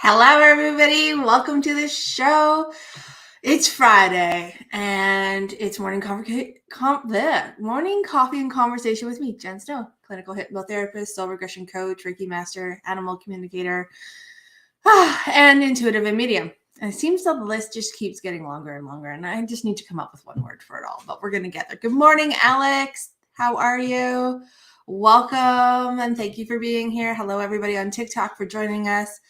Hello, everybody. Welcome to the show. It's Friday, and it's morning coffee and conversation with me, Jen Snow, clinical hypnotherapist, soul regression coach, Reiki master, animal communicator, and intuitive and medium. And it seems that the list just keeps getting longer and longer, and I just need to come up with one word for it all, but we're going to get there. Good morning, Alex. How are you? Welcome, and thank you for being here. Hello, everybody on TikTok for joining us.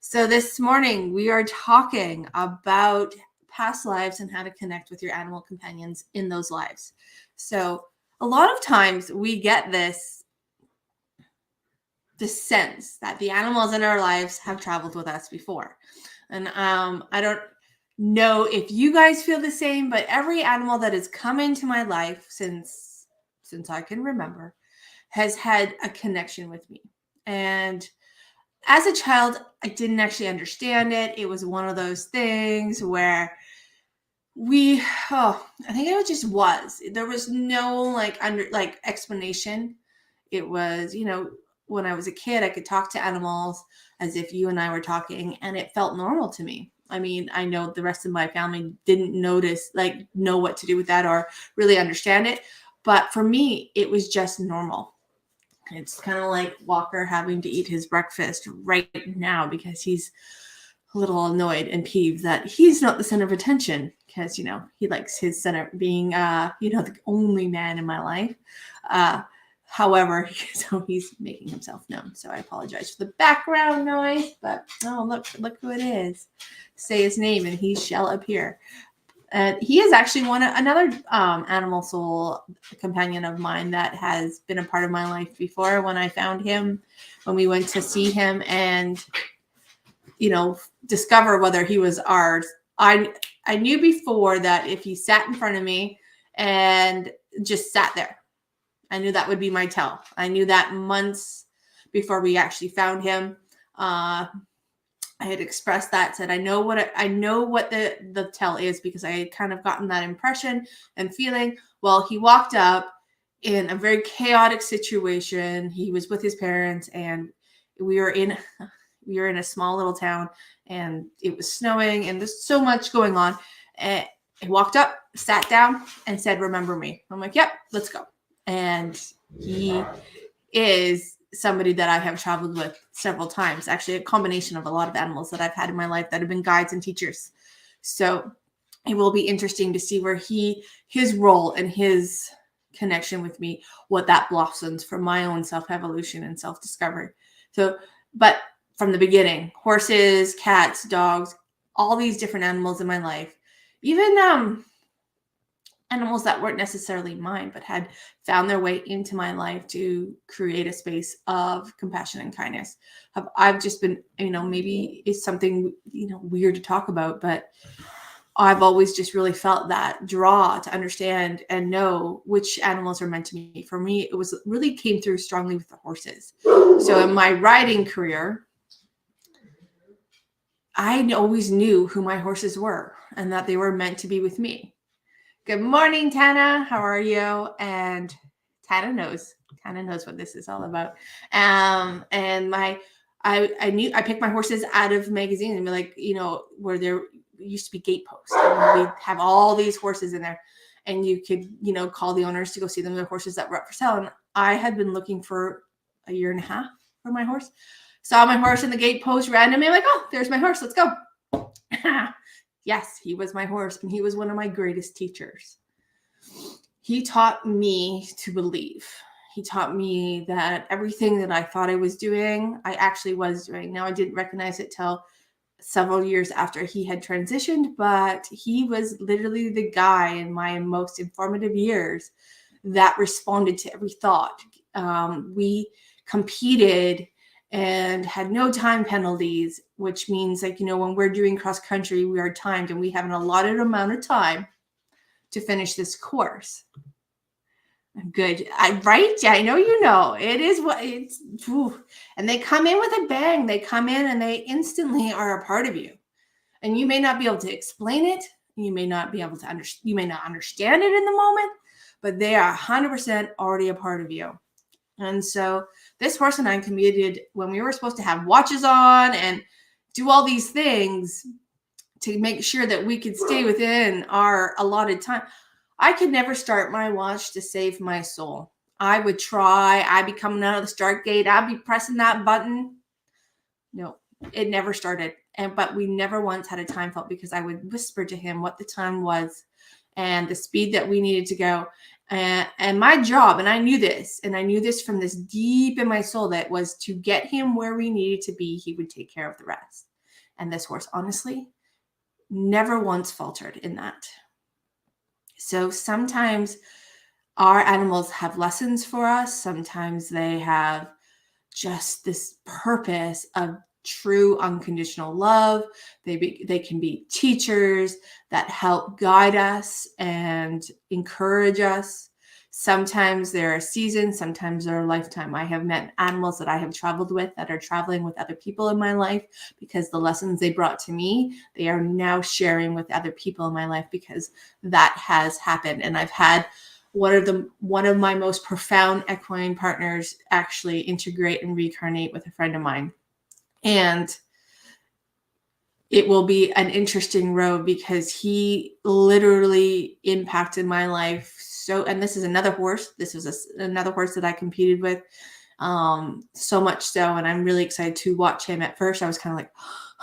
So this morning we are talking about past lives and how to connect with your animal companions in those lives. So a lot of times we get this sense that the animals in our lives have traveled with us before. And I don't know if you guys feel the same, but every animal that has come into my life since I can remember has had a connection with me. And as a child, I didn't actually understand it. It was one of those things where I think it just was. There was no explanation. It was, when I was a kid, I could talk to animals as if you and I were talking, and it felt normal to me. I mean, I know the rest of my family didn't know what to do with that or really understand it. But for me, it was just normal. It's kind of like Walker having to eat his breakfast right now because he's a little annoyed and peeved that he's not the center of attention because, he likes his center being, the only man in my life. However, so he's making himself known. So I apologize for the background noise, but look who it is. Say his name and he shall appear. He is actually another animal soul companion of mine that has been a part of my life before. When I found him, when we went to see him and, discover whether he was ours, I knew before that if he sat in front of me and just sat there, I knew that would be my tell. I knew that months before we actually found him. I had expressed that, said, I know what the tell is because I had kind of gotten that impression and feeling. Well, he walked up in a very chaotic situation. He was with his parents and we were in a small little town and it was snowing and there's so much going on. And he walked up, sat down and said, remember me. I'm like, yep, let's go. And he is somebody that I have traveled with several times, actually a combination of a lot of animals that I've had in my life that have been guides and teachers. So it will be interesting to see where his role and his connection with me, what that blossoms for my own self-evolution and self-discovery. So, but from the beginning, horses, cats, dogs, all these different animals in my life, even animals that weren't necessarily mine, but had found their way into my life to create a space of compassion and kindness. I've just been, maybe it's something, weird to talk about, but I've always just really felt that draw to understand and know which animals are meant to me. For me, it really came through strongly with the horses. So in my riding career, I always knew who my horses were and that they were meant to be with me. Good morning, Tana. How are you? And Tana knows what this is all about. And I picked my horses out of magazines and be like, where there used to be gate posts. And we'd have all these horses in there and you could, call the owners to go see them, the horses that were up for sale. And I had been looking for a year and a half for my horse. Saw my horse in the gate post randomly. I'm like, oh, there's my horse. Let's go. Yes, he was my horse, and he was one of my greatest teachers. He taught me to believe. He taught me that everything that I thought I was doing, I actually was doing. Now, I didn't recognize it till several years after he had transitioned, but he was literally the guy in my most informative years that responded to every thought. We competed and had no time penalties, which means like, when we're doing cross country, we are timed and we have an allotted amount of time to finish this course. Good. Right? Yeah, I know it is what it's. Whew. And they come in with a bang. They come in and they instantly are a part of you. And you may not be able to explain it. You may not be able to understand. You may not understand it in the moment, but they are 100% already a part of you. And so this horse and I competed when we were supposed to have watches on and do all these things to make sure that we could stay within our allotted time. I could never start my watch to save my soul. I would try. I'd be coming out of the start gate. I'd be pressing that button. No, it never started. But we never once had a time fault because I would whisper to him what the time was and the speed that we needed to go. And my job, and I knew this from this deep in my soul, that was to get him where we needed to be. He would take care of the rest. And this horse, honestly, never once faltered in that. So sometimes our animals have lessons for us. Sometimes they have just this purpose of true unconditional love. They can be teachers that help guide us and encourage us. Sometimes they're a season, sometimes they're a lifetime. I have met animals that I have traveled with that are traveling with other people in my life because the lessons they brought to me, they are now sharing with other people in my life because that has happened. And I've had one of my most profound equine partners actually integrate and reincarnate with a friend of mine. And it will be an interesting road because he literally impacted my life. So, and this is another horse. This was another horse that I competed with, so much so. And I'm really excited to watch him. At first, I was kind of like,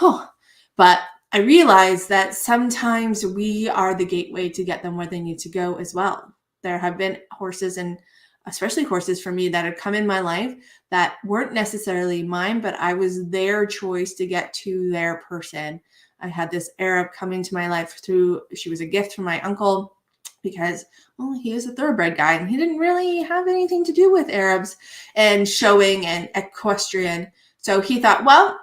oh, but I realized that sometimes we are the gateway to get them where they need to go as well. There have been horses, and especially horses for me, that have come in my life that weren't necessarily mine, but I was their choice to get to their person. I had this Arab come into my life she was a gift from my uncle because, well, he was a thoroughbred guy and he didn't really have anything to do with Arabs and showing and equestrian. So he thought, well,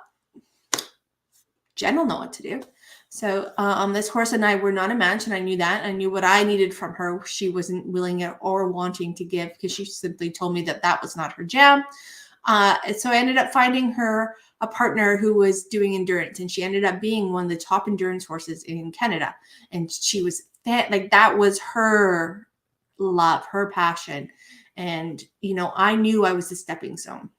Jen will know what to do. So this horse and I were not a match, and I knew that. I knew what I needed from her. She wasn't willing or wanting to give because she simply told me that was not her jam. And so I ended up finding her a partner who was doing endurance, and she ended up being one of the top endurance horses in Canada. And she was that was her love, her passion. And, I knew I was the stepping stone.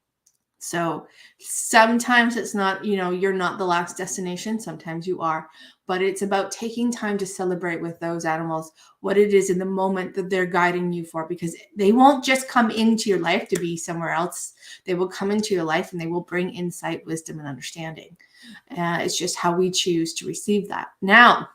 So sometimes it's not, you're not the last destination. Sometimes you are, but it's about taking time to celebrate with those animals what it is in the moment that they're guiding you for, because they won't just come into your life to be somewhere else. They will come into your life and they will bring insight, wisdom, and understanding. It's just how we choose to receive that. Now,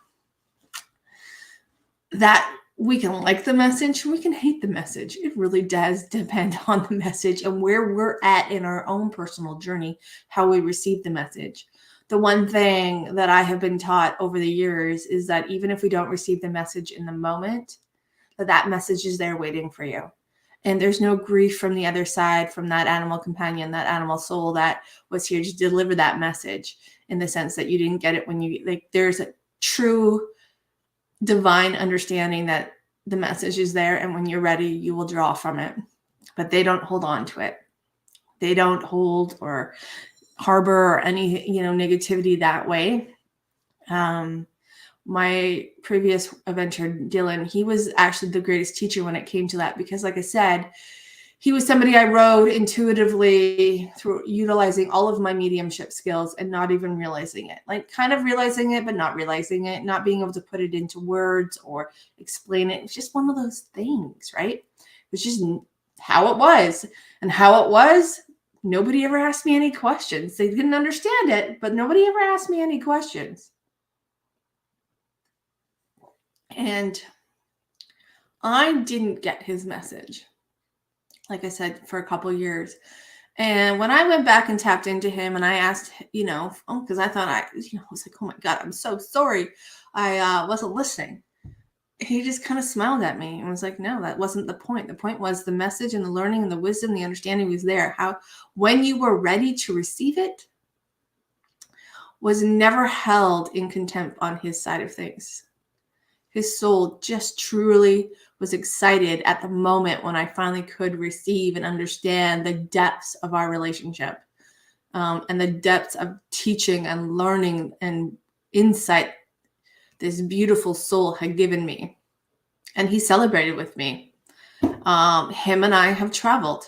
that we can like the message, we can hate the message. It really does depend on the message and where we're at in our own personal journey, how we receive the message. The one thing that I have been taught over the years is that even if we don't receive the message in the moment, that message is there waiting for you. And there's no grief from the other side, from that animal companion, that animal soul that was here to deliver that message, in the sense that you didn't get it when there's a true divine understanding that the message is there, and when you're ready, you will draw from it. But they don't hold on to it. They don't hold or harbor any, negativity that way. My previous adventure, Dylan, he was actually the greatest teacher when it came to that, because like I said, he was somebody I rode intuitively through utilizing all of my mediumship skills and not even realizing it, kind of realizing it, but not realizing it, not being able to put it into words or explain it. It's just one of those things, right? It was just how it was. And how it was, nobody ever asked me any questions. They didn't understand it, but nobody ever asked me any questions. And I didn't get his message, like I said, for a couple of years. And when I went back and tapped into him and I asked, because I thought I was like, oh my God, I'm so sorry. I wasn't listening. he just kind of smiled at me and was like, no, that wasn't the point. The point was the message and the learning and the wisdom, the understanding was there. How, when you were ready to receive it, was never held in contempt on his side of things. His soul just truly was excited at the moment when I finally could receive and understand the depths of our relationship, and the depths of teaching and learning and insight this beautiful soul had given me. And he celebrated with me. Him and I have traveled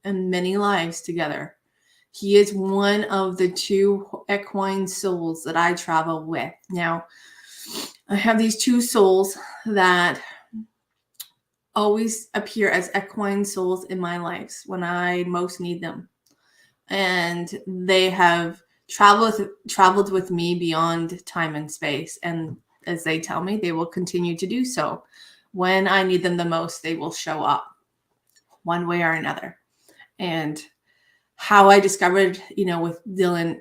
in many lives together. He is one of the 2 equine souls that I travel with. Now, I have these 2 souls that always appear as equine souls in my lives when I most need them. And they have traveled with me beyond time and space. And as they tell me, they will continue to do so. When I need them the most, they will show up one way or another. And how I discovered, with Dylan,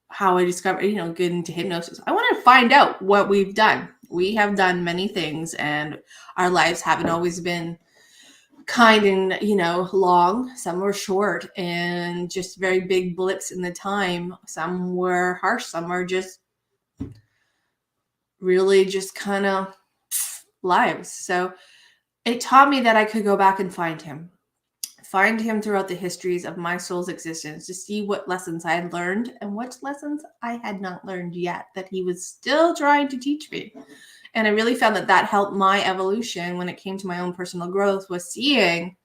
how I discovered, get into hypnosis. I want to find out what we've done. We have done many things, and our lives haven't always been kind and, long. Some were short and just very big blips in the time. Some were harsh. Some were just really just kind of lives. So it taught me that I could go back and find him throughout the histories of my soul's existence to see what lessons I had learned and what lessons I had not learned yet that he was still trying to teach me. And I really found that helped my evolution when it came to my own personal growth, was seeing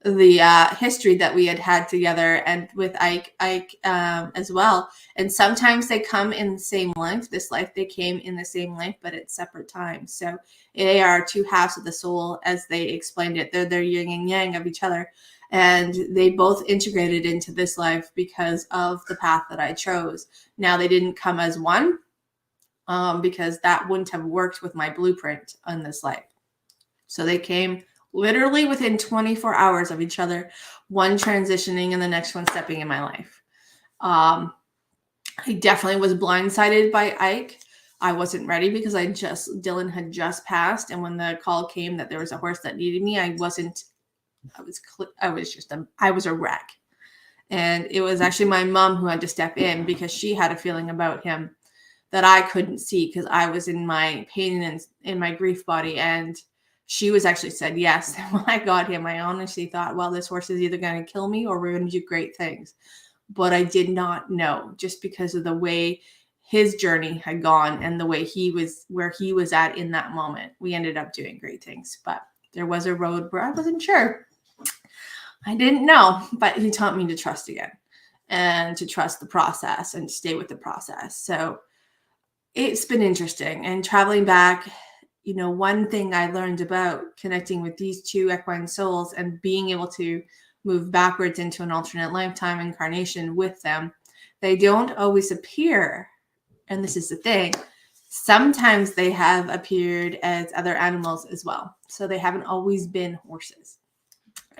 the history that we had together, and with Ike as well. And sometimes they come in the same life. This life they came in the same life, but at separate times. So they are 2 halves of the soul, as they explained it. They're yin and yang of each other. And they both integrated into this life because of the path that I chose. Now, they didn't come as one, because that wouldn't have worked with my blueprint on this life. So they came literally within 24 hours of each other, one transitioning and the next one stepping in my life. I definitely was blindsided by Ike. I wasn't ready because Dylan had just passed. And when the call came that there was a horse that needed me, I was a wreck. And it was actually my mom who had to step in because she had a feeling about him that I couldn't see because I was in my pain and in my grief body. And she was actually said yes. When I got him, I honestly thought, well, this horse is either going to kill me or we're going to do great things. But I did not know, just because of the way his journey had gone and the way where he was at in that moment. We ended up doing great things, but there was a road where I wasn't sure. I didn't know, but he taught me to trust again and to trust the process and stay with the process. So it's been interesting. And traveling back, one thing I learned about connecting with these 2 equine souls and being able to move backwards into an alternate lifetime incarnation with them, they don't always appear. And this is the thing. Sometimes they have appeared as other animals as well. So they haven't always been horses.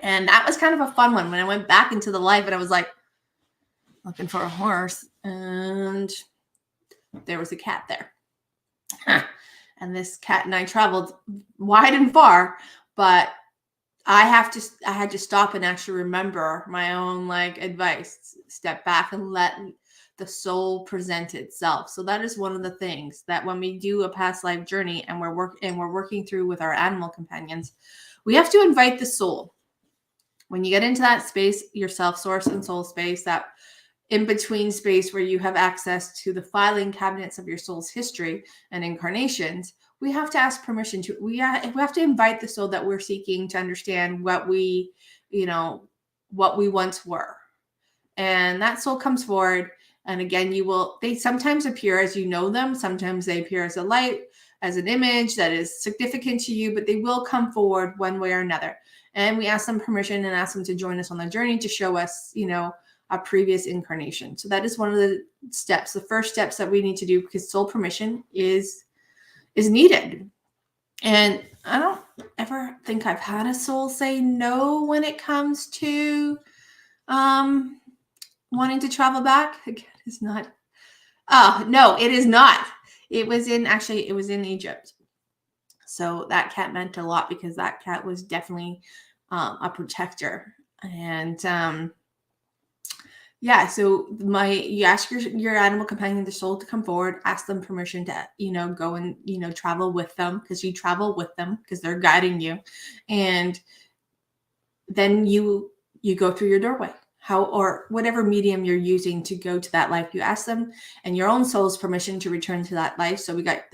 And that was kind of a fun one when I went back into the life and I was like looking for a horse, and there was a cat there. And this cat and I traveled wide and far, but I had to stop and actually remember my own advice, step back and let the soul present itself. So that is one of the things that when we do a past life journey and we're working through with our animal companions, we have to invite the soul. When you get into that space, your self source and soul space, that in between space where you have access to the filing cabinets of your soul's history and incarnations, we have to ask permission to, we have to invite the soul that we're seeking to understand what we once were. And that soul comes forward. And again, they sometimes appear as you know them. Sometimes they appear as a light, as an image that is significant to you, but they will come forward one way or another. And we ask them permission and ask them to join us on the journey to show us, a previous incarnation. So that is one of the steps, the first steps that we need to do, because soul permission is needed. And I don't ever think I've had a soul say no when it comes to wanting to travel back. Again, it's not. Oh, no, it is not. It was in Egypt. So that cat meant a lot because that cat was definitely a protector. And yeah, so you ask your animal companion, the soul, to come forward, ask them permission to, go and, travel with them, because you travel with them because they're guiding you. And then you go through your doorway, or whatever medium you're using to go to that life. You ask them and your own soul's permission to return to that life. So we got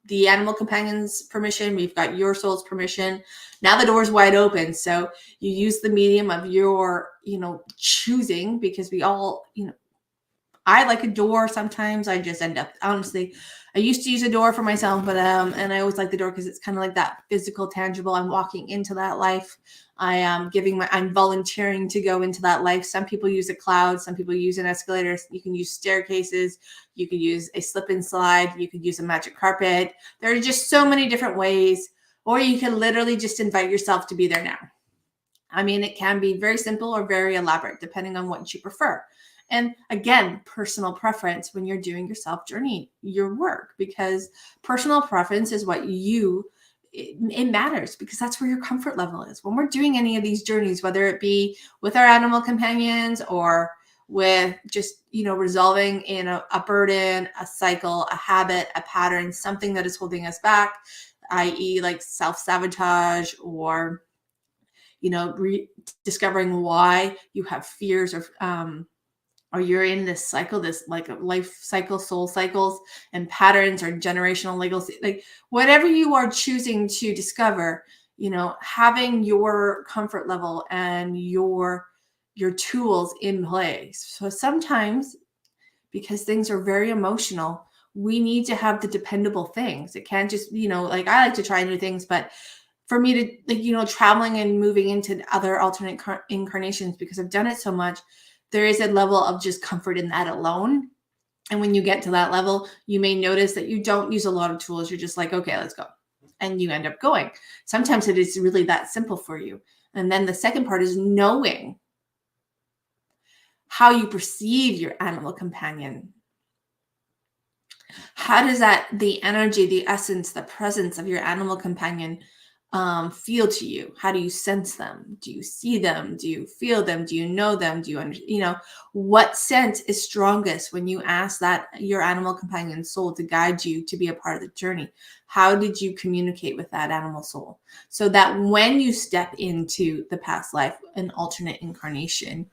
the animal companion's permission, we've got your soul's permission. Now the door's wide open. So you use the medium of your, choosing, because we all, I like a door. Sometimes I just end up, honestly, I used to use a door for myself, but and I always like the door because it's kind of like that physical, tangible. I'm walking into that life. I am I'm volunteering to go into that life. Some people use a cloud. Some people use an escalator. You can use staircases. You could use a slip and slide. You could use a magic carpet. There are just so many different ways. Or you can literally just invite yourself to be there now. I mean, it can be very simple or very elaborate, depending on what you prefer. And again, personal preference when you're doing your self journey, your work, because personal preference is what it matters, because that's where your comfort level is. When we're doing any of these journeys, whether it be with our animal companions or with just, resolving in a burden, a cycle, a habit, a pattern, something that is holding us back, i.e. like self-sabotage, or discovering why you have fears, or you're in this cycle, this like life cycle, soul cycles and patterns, or generational legacy, like whatever you are choosing to discover, having your comfort level and your tools in place. So sometimes, because things are very emotional, we need to have the dependable things. It can't just, like I like to try new things, but for me to, like, traveling and moving into other alternate incarnations, because I've done it so much, there is a level of just comfort in that alone. And when you get to that level, you may notice that you don't use a lot of tools. You're just like, okay, let's go. And you end up going. Sometimes it is really that simple for you. And then the second part is knowing how you perceive your animal companion. How does the energy, the essence, the presence of your animal companion feel to you? How do you sense them? Do you see them? Do you feel them? Do you know them? Do you understand? What sense is strongest when you ask that your animal companion soul to guide you to be a part of the journey? How did you communicate with that animal soul, so that when you step into the past life, an alternate incarnation,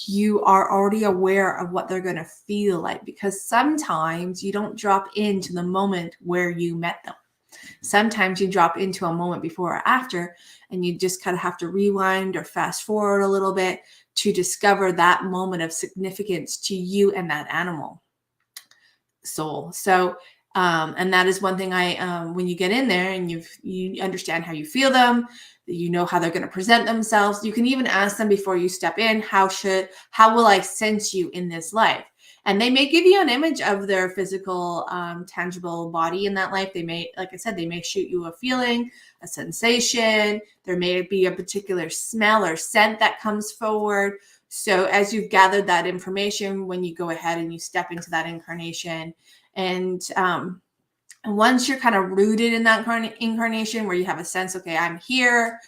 you are already aware of what they're going to feel like? Because sometimes you don't drop into the moment where you met them. Sometimes you drop into a moment before or after, and you just kind of have to rewind or fast forward a little bit to discover that moment of significance to you and that animal soul. So, and that is one thing when you get in there and you understand how you feel them, how they're going to present themselves. You can even ask them before you step in, how will I sense you in this life? And they may give you an image of their physical, tangible body in that life. They may, like I said, they may shoot you a feeling, a sensation. There may be a particular smell or scent that comes forward. So as you've gathered that information, when you go ahead and you step into that incarnation, and once you're kind of rooted in that incarnation where you have a sense, okay, I'm here,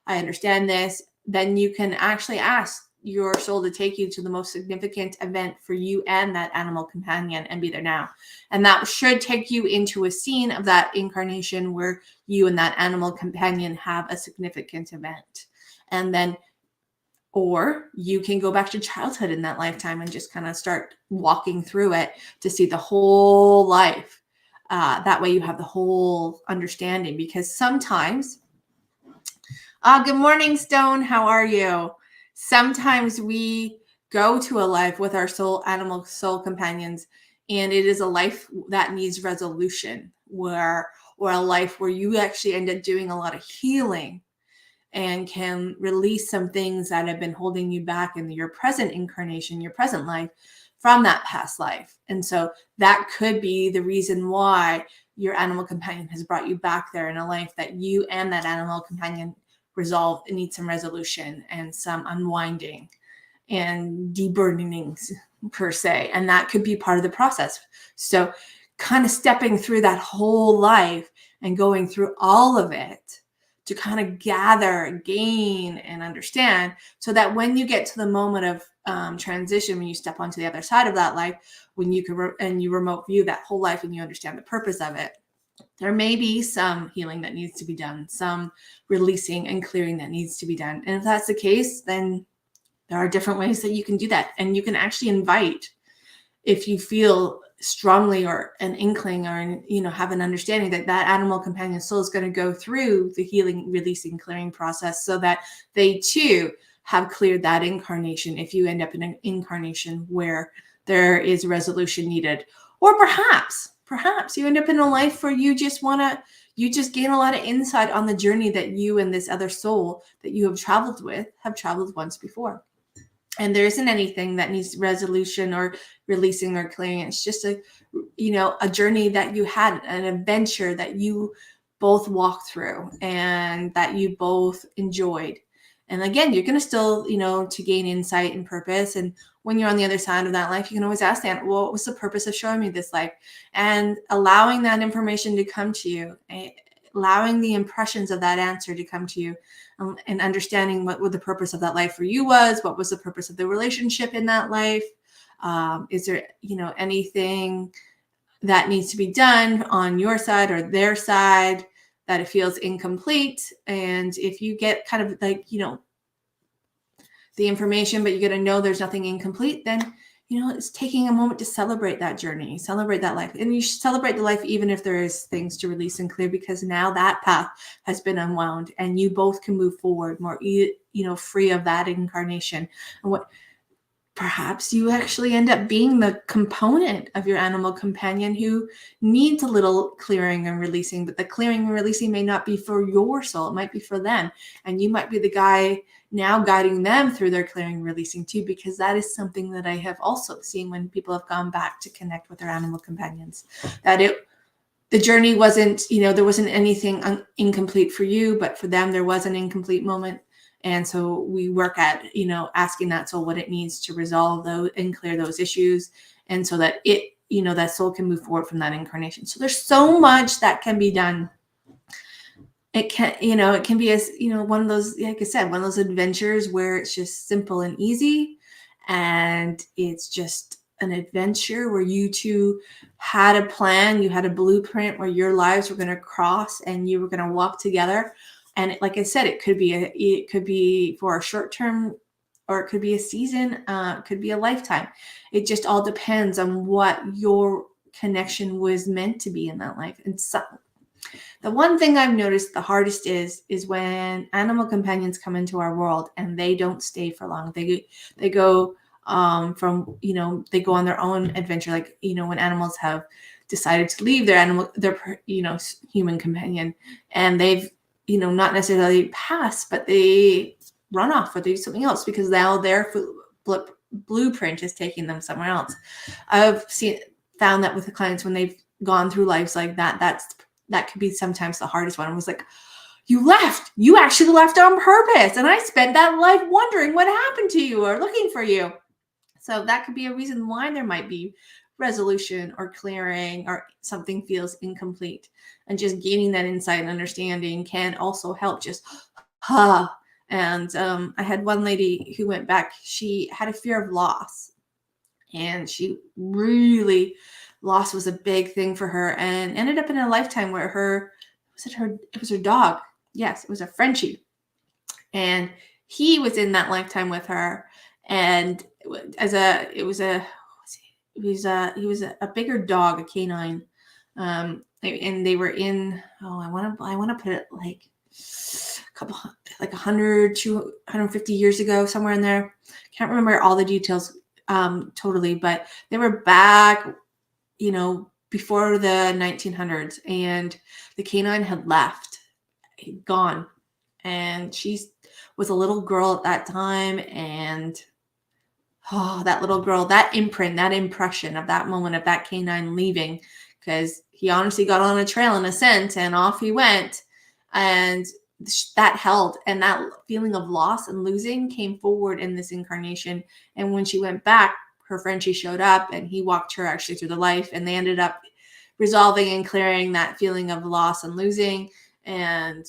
I understand this, then you can actually ask your soul to take you to the most significant event for you and that animal companion and be there now. And that should take you into a scene of that incarnation where you and that animal companion have a significant event. And then, or you can go back to childhood in that lifetime and just kind of start walking through it to see the whole life. That way you have the whole understanding, because sometimes, good morning, Stone. How are you? Sometimes we go to a life with our animal soul companions, and it is a life that needs resolution, or a life where you actually end up doing a lot of healing and can release some things that have been holding you back in your present incarnation, your present life, from that past life. And so that could be the reason why your animal companion has brought you back there in a life that you and that animal companion need some resolution and some unwinding and deburdening, per se. And that could be part of the process. So kind of stepping through that whole life and going through all of it to kind of gather, gain, and understand, so that when you get to the moment of transition, when you step onto the other side of that life, when you can and you remote view that whole life and you understand the purpose of it, there may be some healing that needs to be done, some releasing and clearing that needs to be done. And if that's the case, then there are different ways that you can do that. And you can actually invite, if you feel strongly or an inkling or, have an understanding that that animal companion soul is going to go through the healing, releasing, clearing process, so that they too have cleared that incarnation, if you end up in an incarnation where there is resolution needed. Or perhaps you end up in a life where you just gain a lot of insight on the journey that you and this other soul that you have traveled once before. And there isn't anything that needs resolution or releasing or clearing. It's just a journey that you had, an adventure that you both walked through and that you both enjoyed. And again, you're going to still, to gain insight and purpose. And when you're on the other side of that life, you can always ask that, well, what was the purpose of showing me this life? And allowing that information to come to you, allowing the impressions of that answer to come to you, and understanding what the purpose of that life for you was, what was the purpose of the relationship in that life. Is there, anything that needs to be done on your side or their side that it feels incomplete? And if you get kind of like, the information, but you got to know there's nothing incomplete, then, it's taking a moment to celebrate that journey, celebrate that life. And you should celebrate the life, even if there is things to release and clear, because now that path has been unwound and you both can move forward more, free of that incarnation. And what perhaps you actually end up being the component of your animal companion who needs a little clearing and releasing, but the clearing and releasing may not be for your soul. It might be for them. And you might be the guy now guiding them through their clearing and releasing too, because that is something that I have also seen when people have gone back to connect with their animal companions, that the journey wasn't, there wasn't anything incomplete for you, but for them, there was an incomplete moment. And so we work at, asking that soul what it needs to resolve those and clear those issues. And so that it, that soul can move forward from that incarnation. So there's so much that can be done. It can, it can be as, one of those, like I said, one of those adventures where it's just simple and easy. And it's just an adventure where you two had a plan, you had a blueprint where your lives were going to cross and you were going to walk together. And like I said, it could be for a short term, or it could be a season, it could be a lifetime. It just all depends on what your connection was meant to be in that life. And so the one thing I've noticed the hardest is when animal companions come into our world and they don't stay for long. They go from, they go on their own adventure. Like, when animals have decided to leave their human companion, and they've, not necessarily pass, but they run off or do something else because now their blueprint is taking them somewhere else. I've found that with the clients when they've gone through lives like that, that could be sometimes the hardest one. It was like, you actually left on purpose. And I spent that life wondering what happened to you or looking for you. So that could be a reason why there might be resolution or clearing or something feels incomplete. And just gaining that insight and understanding can also help just, And I had one lady who went back. She had a fear of loss. And she really, loss was a big thing for her, and ended up in a lifetime where it was her dog. Yes, it was a Frenchie. And he was in that lifetime with her. And he was a bigger dog, a canine. And they were in, I want to put it like a couple, like 100 to 150 years ago, somewhere in there. Can't remember all the details totally, but they were back, before the 1900s, and the canine had left, gone. And she was a little girl at that time. And that little girl, that imprint, that impression of that moment of that canine leaving, because he honestly got on a trail in a scent and off he went. And that held, and that feeling of loss and losing came forward in this incarnation. And when she went back, her Frenchie showed up and he walked her actually through the life, and they ended up resolving and clearing that feeling of loss and losing. And,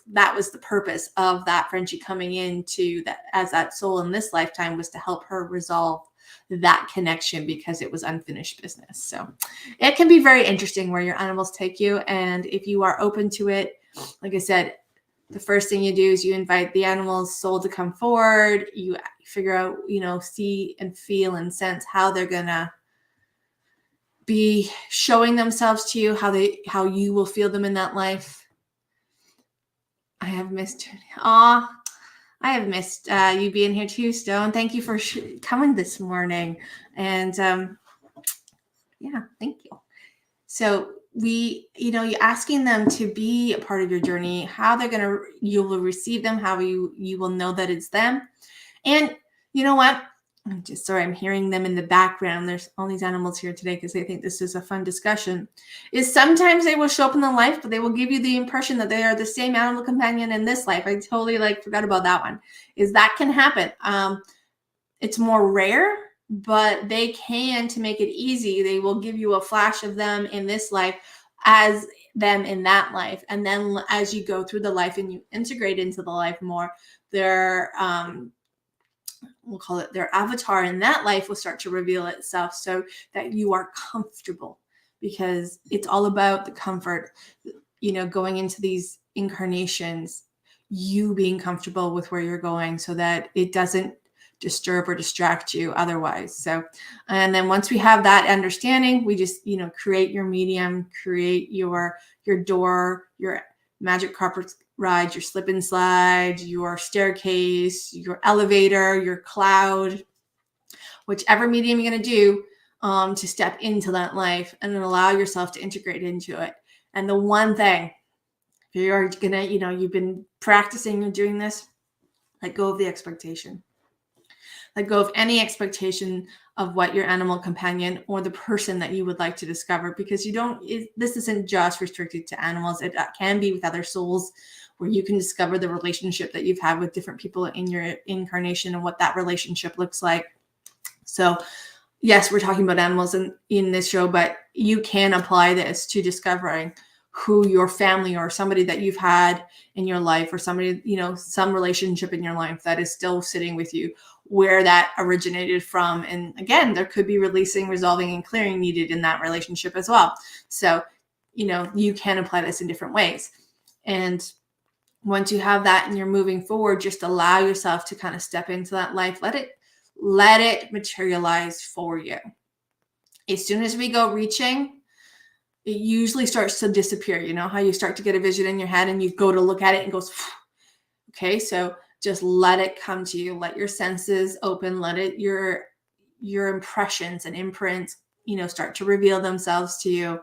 that was the purpose of that Frenchie coming into that as that soul in this lifetime, was to help her resolve that connection because it was unfinished business. So it can be very interesting where your animals take you. And if you are open to it, like I said, the first thing you do is you invite the animal's soul to come forward. You figure out, see and feel and sense how they're going to be showing themselves to you, how you will feel them in that life. I have missed you being here too, Stone. Thank you for coming this morning. And thank you. So you're asking them to be a part of your journey, how you will receive them, how you will know that it's them. And you know what? I'm just sorry, I'm hearing them in the background. There's all these animals here today because they think this is a fun discussion. Is sometimes they will show up in the life, but they will give you the impression that they are the same animal companion in this life. I totally forgot about that one. Is that can happen. It's more rare, but they can, to make it easy, they will give you a flash of them in this life as them in that life. And then as you go through the life and you integrate into the life more, we'll call it their avatar in that life will start to reveal itself so that you are comfortable, because it's all about the comfort, going into these incarnations, you being comfortable with where you're going so that it doesn't disturb or distract you otherwise. So, and then once we have that understanding, we just, create your medium, create your door, your magic carpet ride, your slip and slide, your staircase, your elevator, your cloud, whichever medium you're going to do to step into that life and then allow yourself to integrate into it. And the one thing, if you're going to, you've been practicing and doing this, let go of the expectation. Let go of any expectation of what your animal companion or the person that you would like to discover, because this isn't just restricted to animals. It can be with other souls, where you can discover the relationship that you've had with different people in your incarnation and what that relationship looks like. So yes, we're talking about animals in this show, but you can apply this to discovering who your family or somebody that you've had in your life, or somebody, some relationship in your life that is still sitting with you, where that originated from. And again, there could be releasing, resolving, and clearing needed in that relationship as well. So, you can apply this in different ways. And once you have that and you're moving forward, just allow yourself to kind of step into that life. Let it materialize for you. As soon as we go reaching, it usually starts to disappear. You know how you start to get a vision in your head and you go to look at it and goes, okay, so just let it come to you. Let your senses open. Let it, your impressions and imprints, start to reveal themselves to you.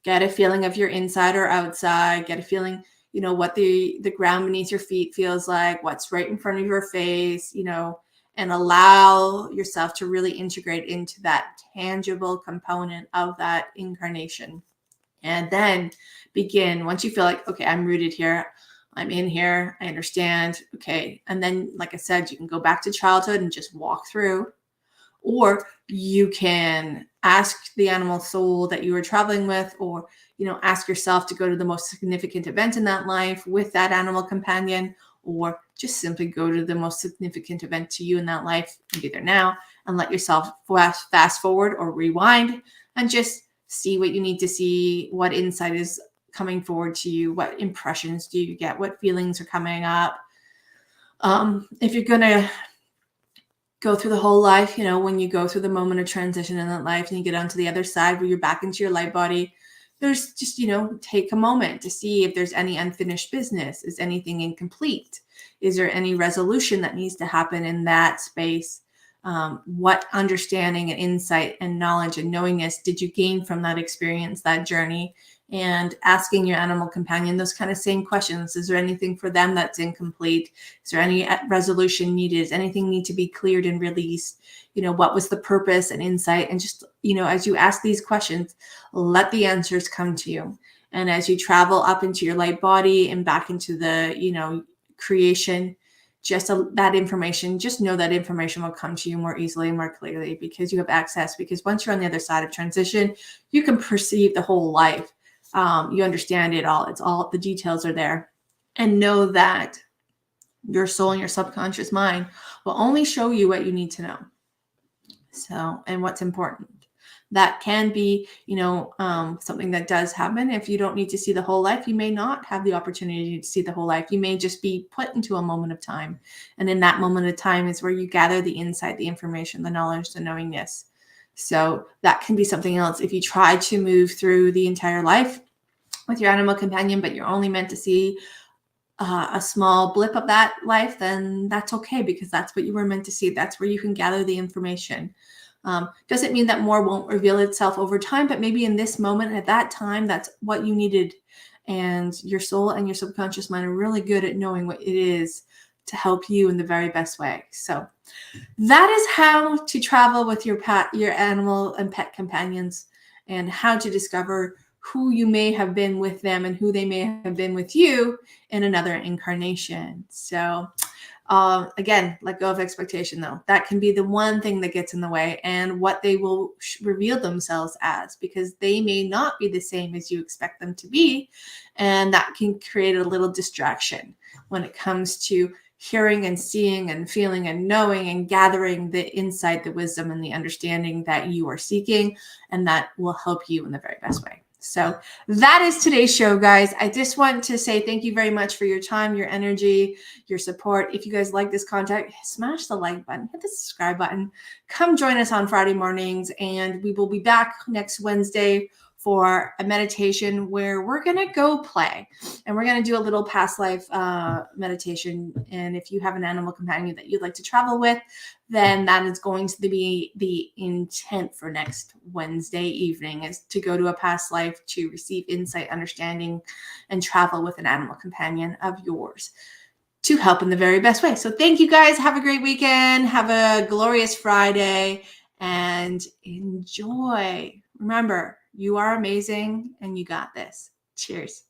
Get a feeling of your inside or outside. Get a feeling, what the ground beneath your feet feels like, what's right in front of your face, and allow yourself to really integrate into that tangible component of that incarnation. And then begin, once you feel like, okay, I'm rooted here, I'm in here, I understand. Okay. And then, like I said, you can go back to childhood and just walk through, or you can ask the animal soul that you were traveling with, or, ask yourself to go to the most significant event in that life with that animal companion, or just simply go to the most significant event to you in that life and be there now, and let yourself fast forward or rewind and just see what you need to see, what insight is coming forward to you, what impressions do you get, what feelings are coming up. If you're going to go through the whole life, when you go through the moment of transition in that life and you get onto the other side where you're back into your light body, there's just, take a moment to see if there's any unfinished business. Is anything incomplete? Is there any resolution that needs to happen in that space? What understanding and insight and knowledge and knowingness did you gain from that experience, that journey? And asking your animal companion those kind of same questions. Is there anything for them that's incomplete? Is there any resolution needed? Does anything need to be cleared and released? What was the purpose and insight? And just, as you ask these questions, let the answers come to you. And as you travel up into your light body and back into the, creation, that information, just know that information will come to you more easily and more clearly because you have access. Because once you're on the other side of transition, you can perceive the whole life. You understand it all. It's all, the details are there. And know that your soul and your subconscious mind will only show you what you need to know. So, and what's important. That can be, something that does happen. If you don't need to see the whole life, you may not have the opportunity to see the whole life. You may just be put into a moment of time. And in that moment of time is where you gather the insight, the information, the knowledge, the knowingness. So that can be something else. If you try to move through the entire life with your animal companion, but you're only meant to see a small blip of that life, then that's okay, because that's what you were meant to see. That's where you can gather the information. Doesn't mean that more won't reveal itself over time, but maybe in this moment at that time, that's what you needed. And your soul and your subconscious mind are really good at knowing what it is to help you in the very best way. So that is how to travel with your animal and pet companions, and how to discover who you may have been with them and who they may have been with you in another incarnation. So again, let go of expectation, though. That can be the one thing that gets in the way, and what they will reveal themselves as, because they may not be the same as you expect them to be. And that can create a little distraction when it comes to hearing and seeing and feeling and knowing and gathering the insight, the wisdom, and the understanding that you are seeking, and that will help you in the very best way. So that is today's show, guys. I just want to say thank you very much for your time, your energy, your support. If you guys like this content, smash the like button, hit the subscribe button. Come join us on Friday mornings, and we will be back next Wednesday for a meditation where we're going to go play, and we're going to do a little past life meditation. And if you have an animal companion that you'd like to travel with, then that is going to be the intent for next Wednesday evening, is to go to a past life to receive insight, understanding, and travel with an animal companion of yours to help in the very best way. So thank you, guys. Have a great weekend. Have a glorious Friday and enjoy. Remember, you are amazing and you got this. Cheers.